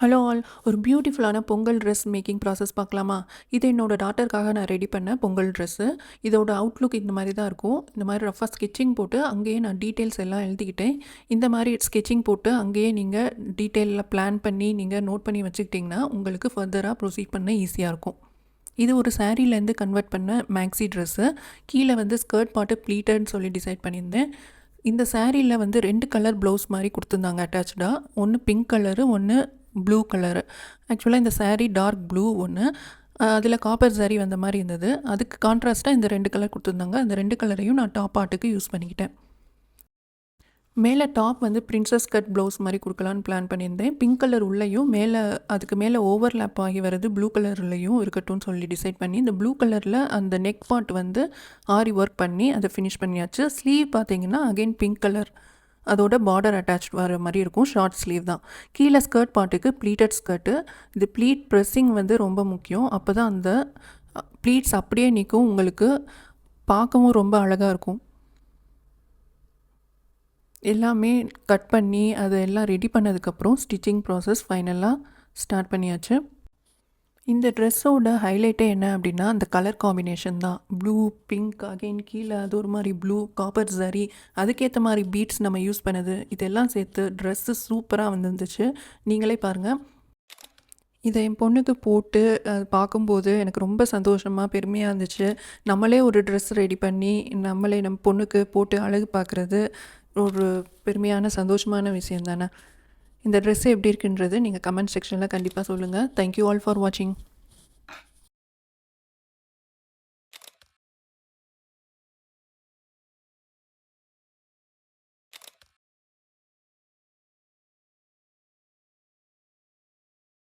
Hello all, ஒரு பியூட்டிஃபுல்லான Pongal dress making process பார்க்கலாமா? இது என்னோட டாட்டருக்காக நான் ரெடி பண்ண பொங்கல் ட்ரெஸ்ஸு. இதோட அவுட்லுக் இந்த மாதிரி தான் இருக்கும். இந்த மாதிரி ரஃபாக ஸ்கெட்சிங் போட்டு அங்கேயே நான் டீட்டெயில்ஸ் எல்லாம் எழுதிக்கிட்டேன். இந்த மாதிரி ஸ்கெட்சிங் போட்டு அங்கேயே நீங்கள் டீட்டெயிலில் பிளான் பண்ணி நீங்கள் நோட் பண்ணி வச்சுக்கிட்டிங்கன்னா உங்களுக்கு ஃபர்தராக ப்ரொசீட் பண்ண ஈஸியாக இருக்கும். இது ஒரு சாரீலேருந்து கன்வெர்ட் பண்ண மேக்ஸி ட்ரெஸ்ஸு. கீழே வந்து ஸ்கர்ட் பாட்டு ப்ளீட்டட்னு சொல்லி டிசைட் பண்ணியிருந்தேன். இந்த சாரியில் வந்து 2 கலர் ப்ளவுஸ் மாதிரி கொடுத்துருந்தாங்க அட்டாச்சாக. ஒன்று பிங்க் கலரு, ஒன்று ப்ளூ கலரு. ஆக்சுவலாக இந்த சாரீ டார்க் ப்ளூ ஒன்று, அதில் காப்பர் சாரீ வந்த மாதிரி இருந்தது. அதுக்கு கான்ட்ராஸ்ட்டாக இந்த 2 கலர் கொடுத்துருந்தாங்க. அந்த 2 கலரையும் நான் டாப் ஆர்ட்டுக்கு யூஸ் பண்ணிக்கிட்டேன். மேலே டாப் வந்து பிரின்சஸ் கட் ப்ளவுஸ் மாதிரி கொடுக்கலான்னு பிளான் பண்ணியிருந்தேன். பிங்க் கலர் உள்ளேயும் மேலே அதுக்கு மேலே ஓவர்லேப் ஆகி வருது ப்ளூ கலர்லேயும் இருக்கட்டும்னு சொல்லி டிசைட் பண்ணி இந்த ப்ளூ கலரில் அந்த நெக் பார்ட் வந்து ஆரி ஒர்க் பண்ணி அதை ஃபினிஷ் பண்ணியாச்சு. ஸ்லீவ் பார்த்தீங்கன்னா அகெயின் பிங்க் கலர், அதோட பார்டர் அட்டாச் வர மாதிரி இருக்கும். ஷார்ட் ஸ்லீவ் தான். கீழே ஸ்கர்ட் பார்ட்டுக்கு ப்ளீட்டட் ஸ்கர்ட்டு. இது ப்ளீட் ப்ரெஸ்ஸிங் வந்து ரொம்ப முக்கியம். அப்போ தான் அந்த ப்ளீட்ஸ் அப்படியே நிற்கும், உங்களுக்கு பார்க்கவும் ரொம்ப அழகாக இருக்கும். எல்லாமே கட் பண்ணி அதை எல்லாம் ரெடி பண்ணதுக்கப்புறம் ஸ்டிச்சிங் ப்ராசஸ் ஃபைனலாக ஸ்டார்ட் பண்ணியாச்சு. இந்த ட்ரெஸ்ஸோட ஹைலைட்டே என்ன அப்படின்னா அந்த கலர் காம்பினேஷன் தான். ப்ளூ, பிங்க், அகெயின் கீழே அது ஒரு மாதிரி ப்ளூ, காப்பர் சரி, அதுக்கேற்ற மாதிரி பீட்ஸ் நம்ம யூஸ் பண்ணது, இதெல்லாம் சேர்த்து ட்ரெஸ்ஸு சூப்பராக வந்துருந்துச்சு. நீங்களே பாருங்கள். இதை என் பொண்ணுக்கு போட்டு பார்க்கும்போது எனக்கு ரொம்ப சந்தோஷமாக பெருமையாக இருந்துச்சு. நம்மளே ஒரு ட்ரெஸ் ரெடி பண்ணி நம்மளே நம்ம பொண்ணுக்கு போட்டு அழகு பார்க்குறது ஒரு பெருமையான சந்தோஷமான விஷயம் தானே. இந்த ட்ரெஸ்ஸு எப்படி இருக்குன்றது நீங்கள் கமெண்ட் செக்ஷனில் கண்டிப்பாக சொல்லுங்கள். தேங்க்யூ ஆல் ஃபார் வாட்சிங்.